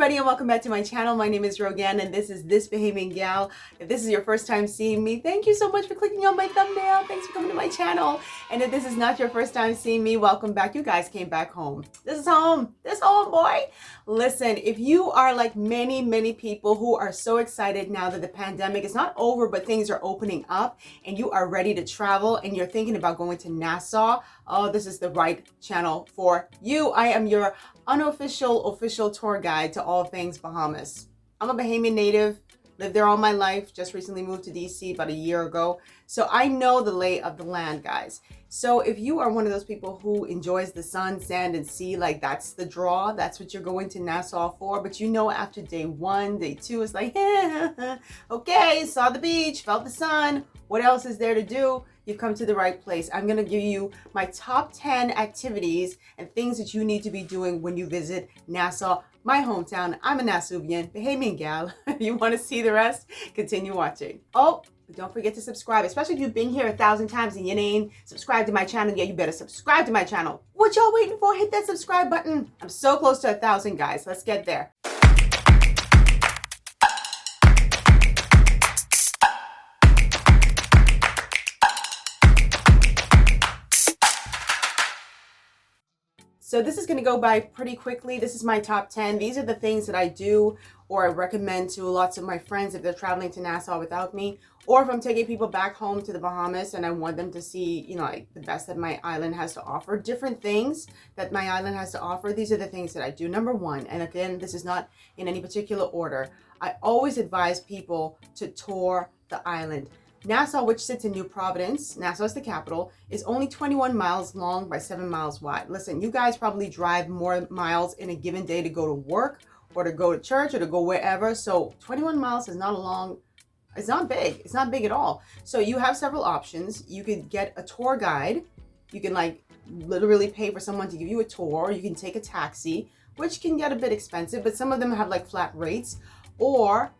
everybody, and welcome back to my channel. My name is Rogan and this is This Bahamian Gyal. If this is your first time seeing me, thank you so much for clicking on my thumbnail. Thanks for coming to my channel. And if this is not your first time seeing me, welcome back. You guys came back home. This is home. This home, boy. Listen, if you are like many people who are so excited now that the pandemic is not over, but things are opening up and you are ready to travel and you're thinking about going to Nassau, oh, this is the right channel for you. I am your unofficial official tour guide to all things Bahamas. I'm a Bahamian native, lived there all my life, just recently moved to DC about a year ago. So I know the lay of the land, guys. So if you are one of those people who enjoys the sun, sand, and sea, like that's the draw, that's what you're going to Nassau for. But you know, after day 1, day 2, it's like, okay, saw the beach, felt the sun. What else is there to do? You've come to the right place. I'm gonna give you my top 10 activities and things that you need to be doing when you visit Nassau, my hometown. I'm a Nassauian, Bahamian Gyal. If you wanna see the rest, continue watching. Oh, but don't forget to subscribe, especially if you've been here 1,000 times and you ain't subscribed to my channel. Yeah, you better subscribe to my channel. What y'all waiting for? Hit that subscribe button. I'm so close to 1,000, guys. Let's get there. So this is going to go by pretty quickly. This is my top 10. These are the things that I do or I recommend to lots of my friends if they're traveling to Nassau without me, or if I'm taking people back home to the Bahamas and I want them to see, you know, like the best that my island has to offer, different things that my island has to offer. These are the things that I do. Number 1, and again, this is not in any particular order, I always advise people to tour the island. Nassau, which sits in New Providence, Nassau is the capital, is only 21 miles long by 7 miles wide. Listen, you guys probably drive more miles in a given day to go to work or to go to church or to go wherever. So 21 miles is not a long, it's not big. It's not big at all. So you have several options. You could get a tour guide. You can like literally pay for someone to give you a tour. You can take a taxi, which can get a bit expensive, but some of them have like flat rates. Or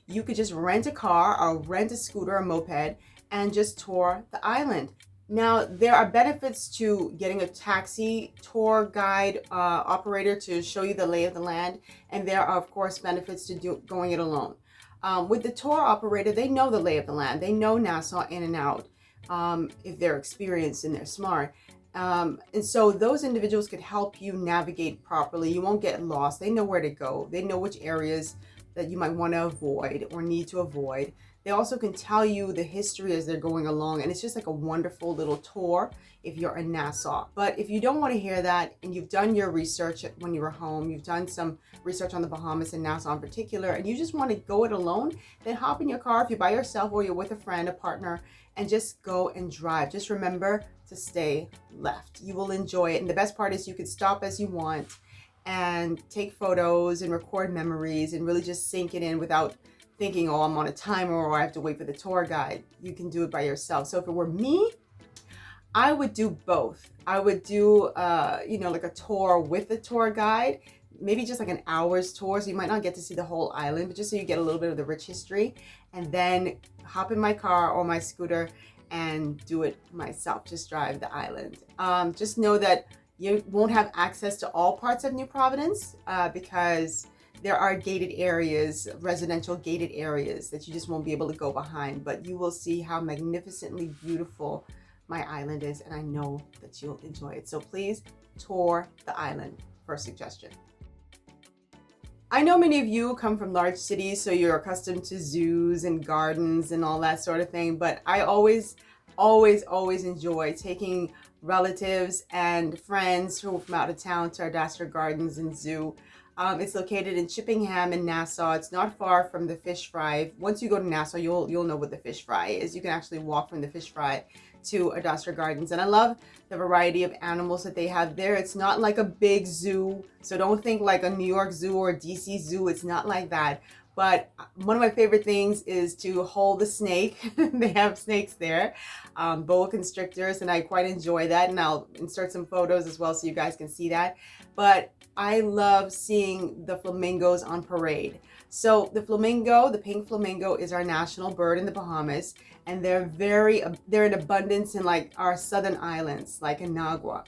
you could just rent a car or rent a scooter or moped and just tour the island. Now, there are benefits to getting a taxi tour guide operator to show you the lay of the land. And there are, of course, benefits to going it alone. With the tour operator, they know the lay of the land. They know Nassau in and out if they're experienced and they're smart. And so those individuals could help you navigate properly. You won't get lost. They know where to go. They know which areas that you might want to avoid or need to avoid. They also can tell you the history as they're going along, and it's just like a wonderful little tour if you're in Nassau. But if you don't want to hear that and you've done your research when you were home, you've done some research on the Bahamas and Nassau in particular, and you just want to go it alone, then hop in your car if you're by yourself or you're with a friend, a partner, and just go and drive. Just remember to stay left. You will enjoy it. And the best part is you can stop as you want and take photos and record memories and really just sink it in without thinking, oh, I'm on a timer or I have to wait for the tour guide. You can do it by yourself. So if it were me, I would do both. I would do, you know, like a tour with a tour guide, maybe just like an hour's tour. So you might not get to see the whole island, but just so you get a little bit of the rich history, and then hop in my car or my scooter and do it myself. Just drive the island. Just know that you won't have access to all parts of New Providence because there are gated areas, residential gated areas that you just won't be able to go behind, but you will see how magnificently beautiful my island is, and I know that you'll enjoy it. So please tour the island, first suggestion. I know many of you come from large cities, so you're accustomed to zoos and gardens and all that sort of thing, but I always enjoy taking relatives and friends who are from out of town to ARDASTRA Gardens and Zoo. It's located in Chippenham in Nassau. It's not far from the fish fry. Once you go to Nassau, you'll know what the fish fry is. You can actually walk from the fish fry to ARDASTRA Gardens. And I love the variety of animals that they have there. It's not like a big zoo. So don't think like a New York zoo or a DC zoo. It's not like that. But one of my favorite things is to hold a snake. They have snakes there, boa constrictors, and I quite enjoy that. And I'll insert some photos as well so you guys can see that. But I love seeing the flamingos on parade. So the flamingo, the pink flamingo, is our national bird in the Bahamas, and they're in abundance in like our southern islands, like in Nagua.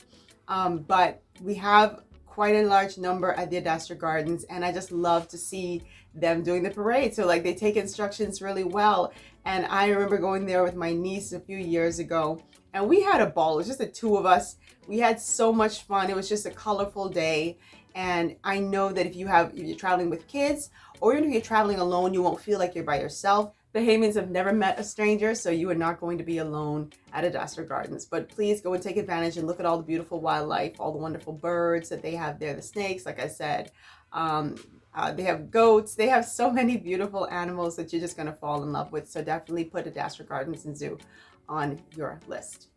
But we have quite a large number at the ARDASTRA Gardens, and I just love to see them doing the parade. So like they take instructions really well. And I remember going there with my niece a few years ago, and we had a ball. It was just the two of us. We had so much fun. It was just a colorful day. And I know that if you're traveling with kids, or even if you're traveling alone, you won't feel like you're by yourself. Bahamians have never met a stranger, so you are not going to be alone at ARDASTRA Gardens. But please go and take advantage and look at all the beautiful wildlife, all the wonderful birds that they have there, the snakes, like I said. They have goats. They have so many beautiful animals that you're just going to fall in love with. So definitely put ARDASTRA Gardens and Zoo on your list.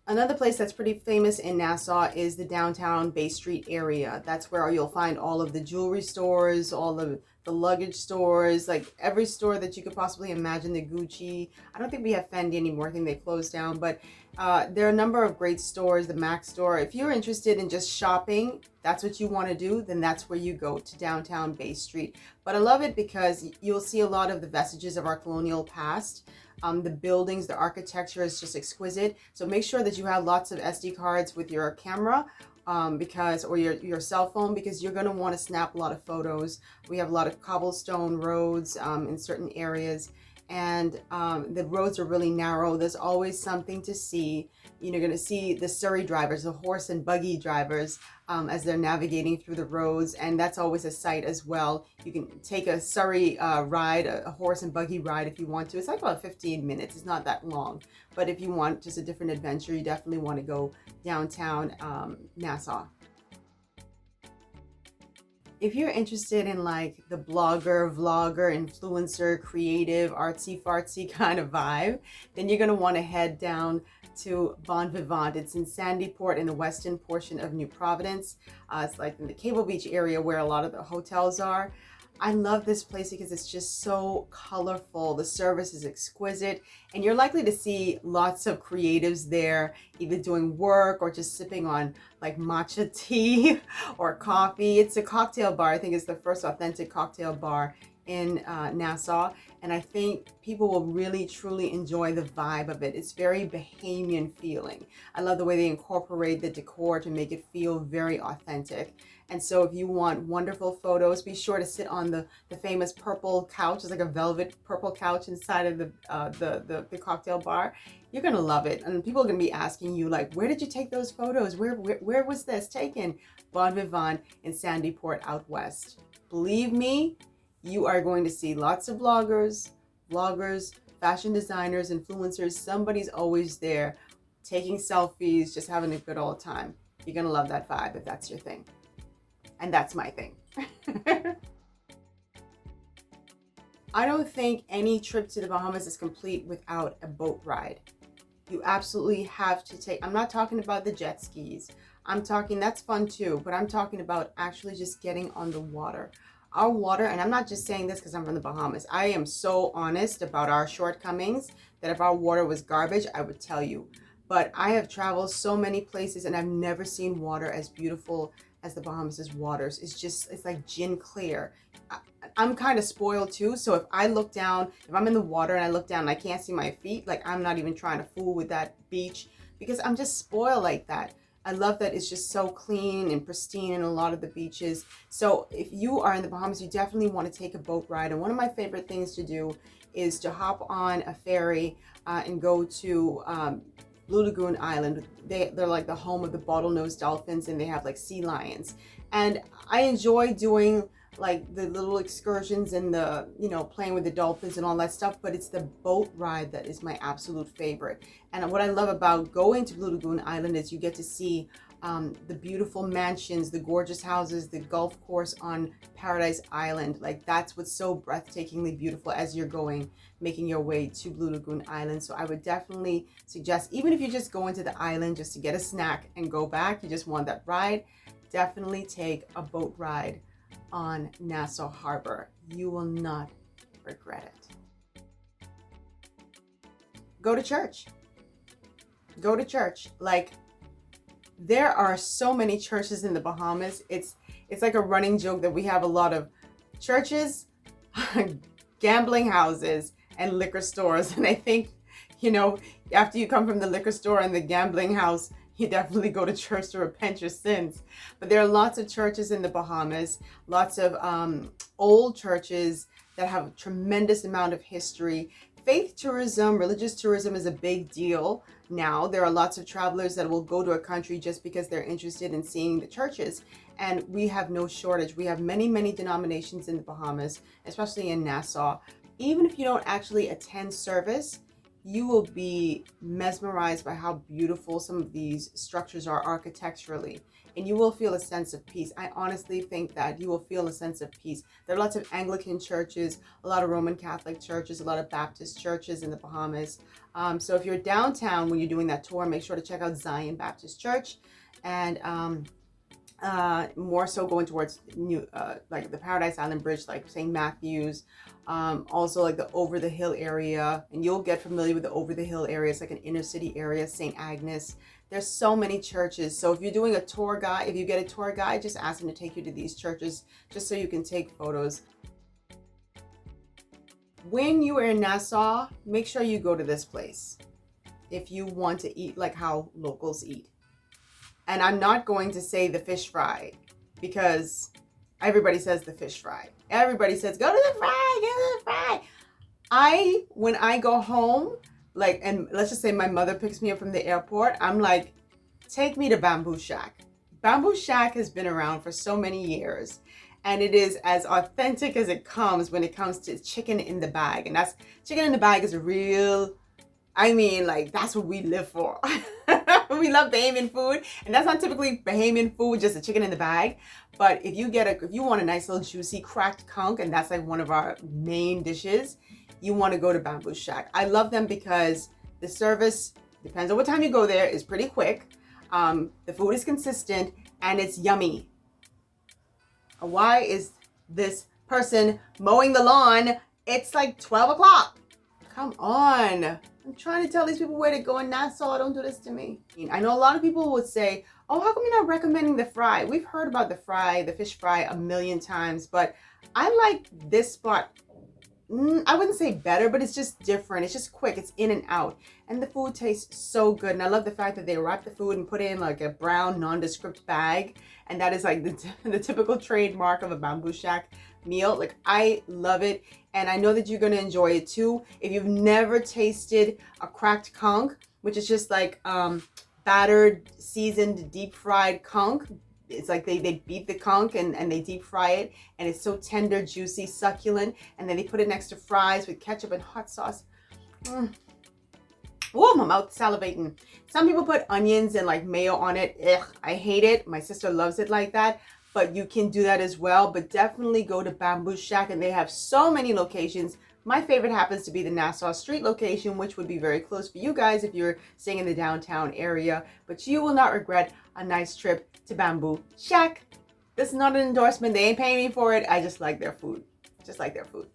Another place that's pretty famous in Nassau is the downtown Bay Street area. That's where you'll find all of the jewelry stores, all the luggage stores, like every store that you could possibly imagine, the Gucci. I don't think we have Fendi anymore. I think they closed down, but there are a number of great stores, the Mac store. If you're interested in just shopping, that's what you want to do, then that's where you go, to downtown Bay Street. But I love it because you'll see a lot of the vestiges of our colonial past. The buildings, the architecture is just exquisite. So make sure that you have lots of SD cards with your camera, or your cell phone, because you're going to want to snap a lot of photos. We have a lot of cobblestone roads in certain areas, and the roads are really narrow. There's always something to see. You're going to see the Surrey drivers, the horse and buggy drivers, as they're navigating through the roads, and that's always a sight as well. You can take a Surrey ride, a horse and buggy ride if you want to. It's like about 15 minutes. It's not that long, but if you want just a different adventure, you definitely want to go downtown Nassau. If you're interested in like the blogger, vlogger, influencer, creative, artsy fartsy kind of vibe, then you're going to want to head down to Bon Vivant. It's in Sandyport in the western portion of New Providence. It's like in the Cable Beach area where a lot of the hotels are. I love this place because it's just so colorful. The service is exquisite, and you're likely to see lots of creatives there, either doing work or just sipping on like matcha tea or coffee. It's a cocktail bar. I think it's the first authentic cocktail bar in Nassau, and I think people will really truly enjoy the vibe of it. It's very Bahamian feeling. I love the way they incorporate the decor to make it feel very authentic. And so if you want wonderful photos, be sure to sit on the famous purple couch. It's like a velvet purple couch inside of the cocktail bar. You're gonna love it, and people are gonna be asking you like, where did you take those photos? Where was this taken? Bon Vivant in Sandyport out west. Believe me, you are going to see lots of bloggers, vloggers, fashion designers, influencers. Somebody's always there taking selfies, just having a good old time. You're gonna love that vibe if that's your thing. And that's my thing. I don't think any trip to the Bahamas is complete without a boat ride. You absolutely have to take, I'm not talking about the jet skis. I'm talking, that's fun too, but I'm talking about actually just getting on the water. Our water, and I'm not just saying this because I'm from the Bahamas. I am so honest about our shortcomings that if our water was garbage, I would tell you. But I have traveled so many places and I've never seen water as beautiful as the Bahamas' waters. It's like gin clear. I'm kind of spoiled too, so if I look down, if I'm in the water and I look down and I can't see my feet, like I'm not even trying to fool with that beach because I'm just spoiled like that. I love that it's just so clean and pristine in a lot of the beaches. So if you are in the Bahamas, you definitely want to take a boat ride. And one of my favorite things to do is to hop on a ferry and go to Blue Lagoon Island. They're like the home of the bottlenose dolphins, and they have like sea lions. And I enjoy doing like the little excursions and the, playing with the dolphins and all that stuff, but it's the boat ride that is my absolute favorite. And what I love about going to Blue Lagoon Island is you get to see the beautiful mansions, the gorgeous houses, the golf course on Paradise Island. Like that's what's so breathtakingly beautiful as you're making your way to Blue Lagoon Island. So I would definitely suggest, even if you just go into the island just to get a snack and go back, you just want that ride, definitely take a boat ride on Nassau Harbor. You will not regret it. Go to church. Go to church. Like, there are so many churches in the Bahamas. It's like a running joke that we have a lot of churches, gambling houses, and liquor stores. And I think, after you come from the liquor store and the gambling house, you definitely go to church to repent your sins. But there are lots of churches in the Bahamas, lots of old churches that have a tremendous amount of history. Faith tourism, religious tourism is a big deal now. There are lots of travelers that will go to a country just because they're interested in seeing the churches. And we have no shortage. We have many, many denominations in the Bahamas, especially in Nassau. Even if you don't actually attend service, you will be mesmerized by how beautiful some of these structures are architecturally, and you will feel a sense of peace. I honestly think that you will feel a sense of peace. There are lots of Anglican churches, a lot of Roman Catholic churches, a lot of Baptist churches in the Bahamas. So if you're downtown when you're doing that tour, make sure to check out Zion Baptist Church, and more so going towards like the Paradise Island Bridge, like St. Matthew's, also like the Over the Hill area, and you'll get familiar with the Over the Hill area. It's like an inner city area, St. Agnes. There's so many churches. So if you're doing a tour guide, if you get a tour guide, just ask him to take you to these churches just so you can take photos. When you are in Nassau, make sure you go to this place if you want to eat like how locals eat. And I'm not going to say the fish fry because everybody says the fish fry. Everybody says, go to the fry, go to the fry. When I go home, like, and let's just say my mother picks me up from the airport, I'm like, take me to Bamboo Shack. Bamboo Shack has been around for so many years, and it is as authentic as it comes when it comes to chicken in the bag. And that's, chicken in the bag is a real, I mean, like, that's what we live for. We love Bahamian food, and that's not typically Bahamian food, just a chicken in the bag. But if you want a nice little juicy cracked conch, and that's like one of our main dishes, you want to go to Bamboo Shack. I love them because the service, depends on what time you go there, is pretty quick. The food is consistent and it's yummy. Why is this person mowing the lawn? It's like 12 o'clock. Come on. I'm trying to tell these people where to go in Nassau. Don't do this to me. I know a lot of people would say, oh, how come you're not recommending the fry? We've heard about the fry, the fish fry, a million times, but I like this spot. I wouldn't say better, but it's just different. It's just quick. It's in and out. And the food tastes so good. And I love the fact that they wrap the food and put it in like a brown nondescript bag. And that is like the typical trademark of a Bamboo Shack meal. Like, I love it. And I know that you're going to enjoy it too. If you've never tasted a cracked conch, which is just like battered, seasoned, deep fried conch. It's like they beat the conch and they deep fry it, and it's so tender, juicy, succulent, and then they put it next to fries with ketchup and hot sauce. Whoa, my mouth's salivating. Some people put onions and like mayo on it. Ugh, I hate it. My sister loves it like that, but you can do that as well. But definitely go to Bamboo Shack, and they have so many locations. My favorite happens to be the Nassau Street location, which would be very close for you guys if you're staying in the downtown area. But you will not regret a nice trip to Bamboo Shack. This is not an endorsement. They ain't paying me for it. I just like their food. Just like their food.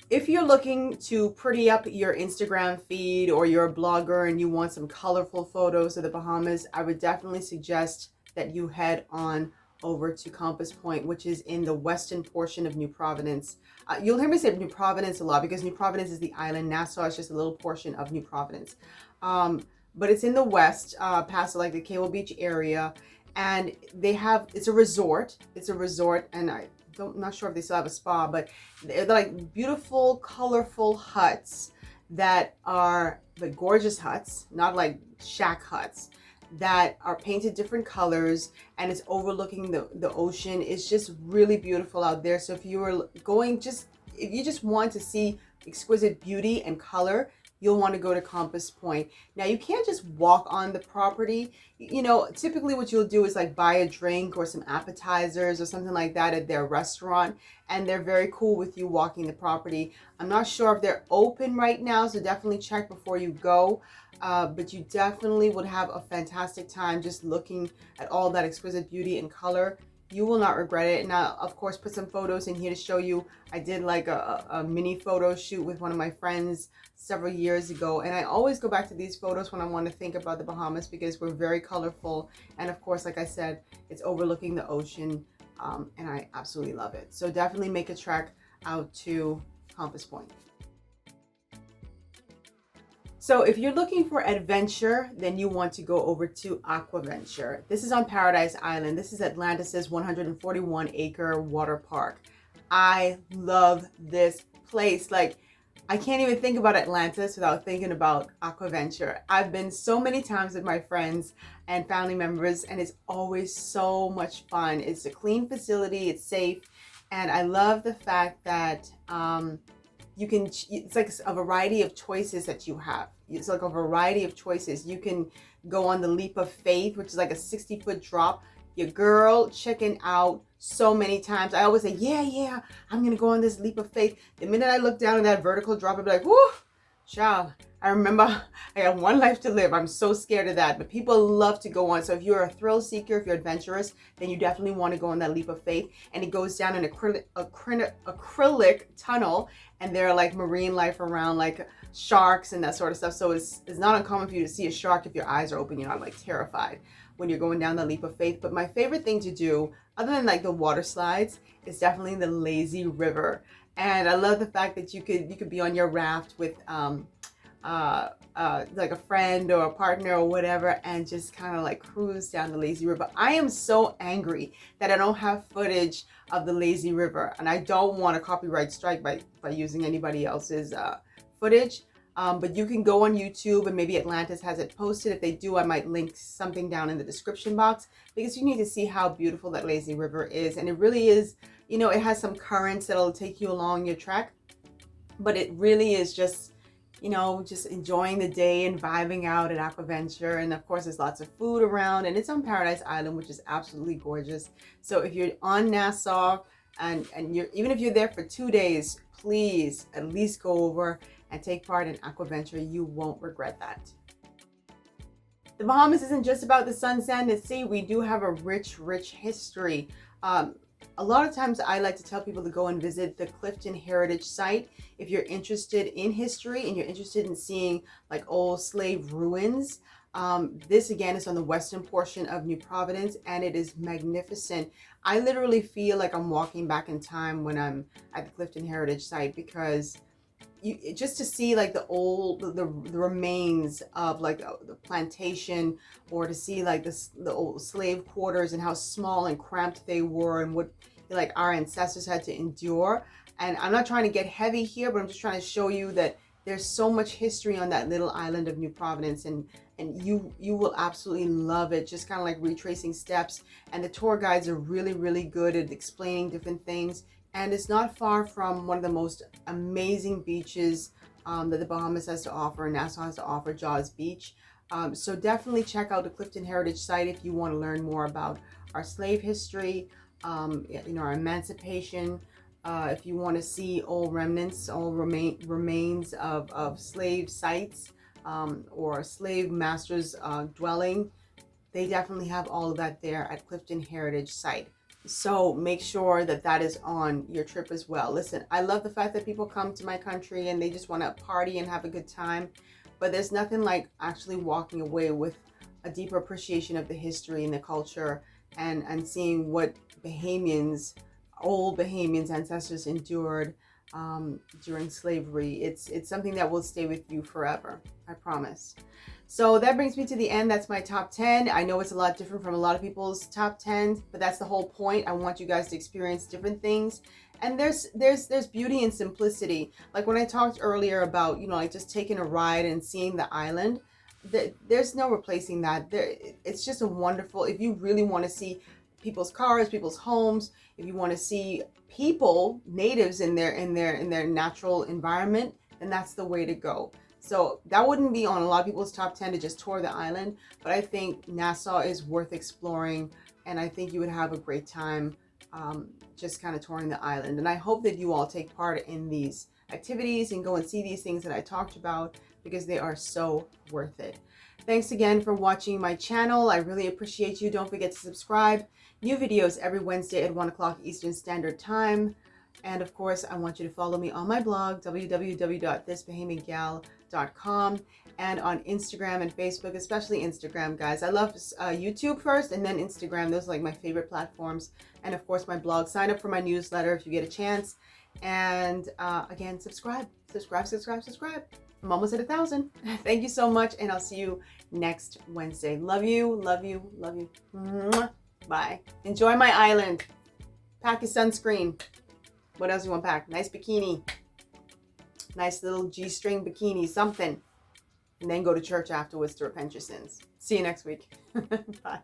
If you're looking to pretty up your Instagram feed, or you're a blogger and you want some colorful photos of the Bahamas, I would definitely suggest that you head on over to Compass Point, which is in the western portion of New Providence. You'll hear me say New Providence a lot because New Providence is the island. Nassau is just a little portion of New Providence. But it's in the west, past like the Cable Beach area, and it's a resort. It's a resort, and I'm not sure if they still have a spa, but they're like beautiful, colorful huts that are like gorgeous huts, not like shack huts, that are painted different colors, and it's overlooking the ocean. It's just really beautiful out there. So if you are going, if you just want to see exquisite beauty and color, you'll want to go to Compass Point. Now, you can't just walk on the property. You know, typically what you'll do is like buy a drink or some appetizers or something like that at their restaurant, and they're very cool with you walking the property. I'm not sure if they're open right now, so definitely check before you go. But you definitely would have a fantastic time just looking at all that exquisite beauty and color. You will not regret it. And I'll, of course, put some photos in here to show you. I did like a mini photo shoot with one of my friends several years ago. And I always go back to these photos when I want to think about the Bahamas because we're very colorful. And of course, like I said, it's overlooking the ocean. And I absolutely love it. So definitely make a trek out to Compass Point. So if you're looking for adventure, then you want to go over to AQUAVENTURE. This is on Paradise Island. This is Atlantis's 141-acre water park. I love this place. Like, I can't even think about Atlantis without thinking about AQUAVENTURE. I've been so many times with my friends and family members, and it's always so much fun. It's a clean facility, it's safe, and I love the fact that you can, it's like a variety of choices that you have. It's like a variety of choices. You can go on the leap of faith, which is like a 60-foot drop. Your girl checking out so many times. I always say, yeah, I'm gonna go on this leap of faith. The minute I look down at that vertical drop, I'd be like, whoo, child. I remember I got one life to live. I'm so scared of that, but people love to go on. So if you're a thrill seeker, if you're adventurous, then you definitely want to go on that leap of faith. And it goes down an acrylic tunnel, and there are like marine life around, like sharks and that sort of stuff. So it's not uncommon for you to see a shark if your eyes are open. You're not like terrified when you're going down the leap of faith. But my favorite thing to do, other than like the water slides, is definitely the lazy river. And I love the fact that you could be on your raft with like a friend or a partner or whatever, and just kind of like cruise down the lazy river. I am so angry that I don't have footage of the lazy river, and I don't want a copyright strike by using anybody else's footage. But you can go on YouTube, and maybe Atlantis has it posted. If they do, I might link something down in the description box, because you need to see how beautiful that lazy river is. And it really is, you know, it has some currents that'll take you along your trek, but it really is just, you know, just enjoying the day and vibing out at AQUAVENTURE. And of course, there's lots of food around, and it's on Paradise Island, which is absolutely gorgeous. So if you're on Nassau and you're, even if you're there for 2 days, please at least go over and take part in AQUAVENTURE. You won't regret that. The Bahamas isn't just about the sun, sand, and sea. We do have a rich history. A lot of times I like to tell people to go and visit the Clifton Heritage Site if you're interested in history and you're interested in seeing like old slave ruins. This again is on the western portion of New Providence, and it is magnificent. I literally feel like I'm walking back in time when I'm at the Clifton Heritage Site, because just to see like the remains of like the plantation, or to see like the old slave quarters and how small and cramped they were, and what like our ancestors had to endure. And I'm not trying to get heavy here, but I'm just trying to show you that there's so much history on that little island of New Providence, and you will absolutely love it. Just kind of like retracing steps, and the tour guides are really good at explaining different things. And it's not far from one of the most amazing beaches that the Bahamas has to offer, and Nassau has to offer, Jaws Beach. So definitely check out the Clifton Heritage Site if you want to learn more about our slave history, you know, our emancipation. If you want to see old remnants, old remains of slave sites, or slave masters' dwelling, they definitely have all of that there at Clifton Heritage Site. So make sure that that is on your trip as well. Listen, I love the fact that people come to my country and they just want to party and have a good time, but there's nothing like actually walking away with a deeper appreciation of the history and the culture, and seeing what old Bahamians ancestors endured during slavery. It's something that will stay with you forever, I promise. So that brings me to the end. That's my top 10. I know it's a lot different from a lot of people's top 10, but that's the whole point. I want you guys to experience different things. And there's beauty in simplicity. Like when I talked earlier about, you know, like just taking a ride and seeing the island, there's no replacing that. It's just a wonderful, if you really want to see people's cars, people's homes, if you want to see people, natives in their natural environment, then that's the way to go. So that wouldn't be on a lot of people's top 10 to just tour the island, but I think Nassau is worth exploring, and I think you would have a great time just kind of touring the island. And I hope that you all take part in these activities and go and see these things that I talked about, because they are so worth it. Thanks again for watching my channel. I really appreciate you. Don't forget to subscribe. New videos every Wednesday at 1 o'clock Eastern Standard Time. And of course, I want you to follow me on my blog, www.thisbahamiangyal.com, and on Instagram and Facebook, especially Instagram, guys. I love YouTube first and then Instagram. Those are like my favorite platforms. And of course, my blog. Sign up for my newsletter if you get a chance. And again, subscribe. I'm almost at 1,000. Thank you so much, and I'll see you next Wednesday. Love you, love you, love you. Mwah. Bye. Enjoy my island. Pack your sunscreen. What else you want to pack? Nice bikini. Nice little G-string bikini, something. And then go to church afterwards to repent your sins. See you next week. Bye.